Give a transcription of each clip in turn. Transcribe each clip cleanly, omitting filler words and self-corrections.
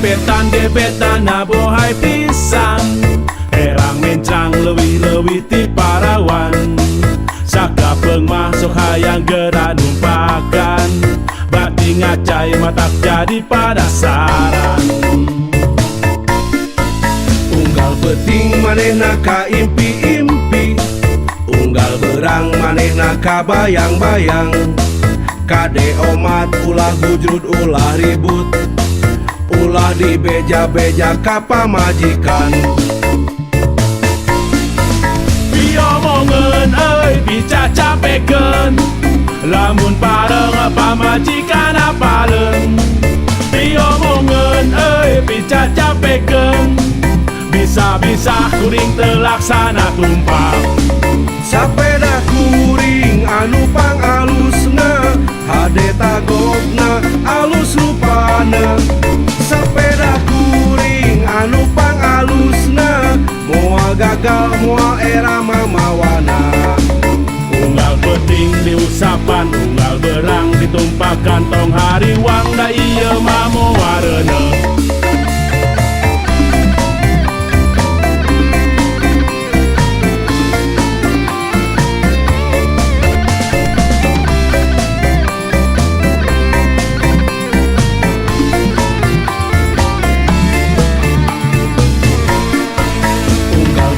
gebetan nabuhay pisan. Erang mencang lewih-lewih ti parawan. Saka pengmasuk hayang gerak numpakan. Bati ngacai matak jadi pada saran. Unggal peting manehna ka impi-impi, unggal berang manehna ka bayang-bayang. Kade omat ulah hujrud ulah ribut, ulah dibeja-beja ka pamajikan. Diomongen euy bica capeken, lamun pareng pamajikan apaleun. Diomongen euy bica capeken, bisa-bisa kuring telaksana tumpah. Sapeda kuring anu pangalusna, hade tagopna alus rupana. Sapeda kuring anu pangalusna, moal gagal moal era mamawana. Unggal peting diusapan, unggal berang ditumpahkan. Tong hariwang da ieu mah moareuneuh.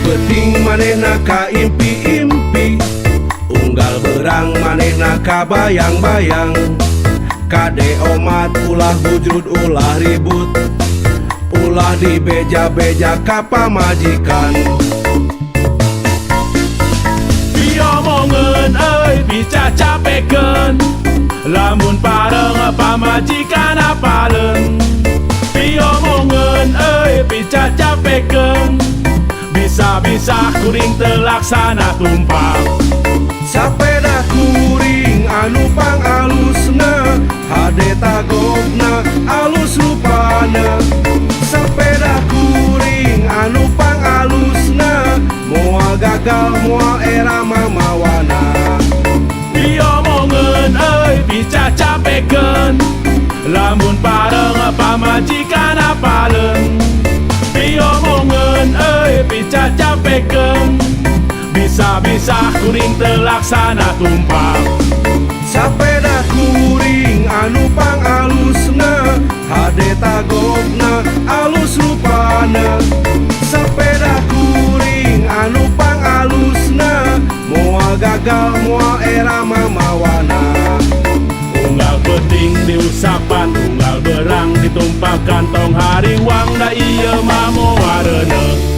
Peting manehna ka impi-impi, unggal berang manehna ka bayang-bayang. Kade omat ulah hujrud ulah ribut, ulah dibeja-beja ka pamajikan. Diomongen euy bica capeken, lamun pareng pamajikan apaleun. Diomongen euy bica capeken, bisa-bisa kuring telaksana tumpah. Sapeda kuring anu pangalusna, hade tagopna alus rupana. Sapeda kuring anu pangalusna, moal gagal moal era mamawana. Diomongen euy bica capeken, lamun pareng pamajikan apaleun. Diomongen euy bica capeken, bisa-bisa kuring telaksana tumpah. Sapeda kuring anu pangalusna, hade tagopna alus rupana. Sapeda kuring anu pangalusna, moal gagal moal era mamawana. Unggal peting diusapan, unggal berang ditumpahkan. Tong hariwang da ieu mah moareuneuh.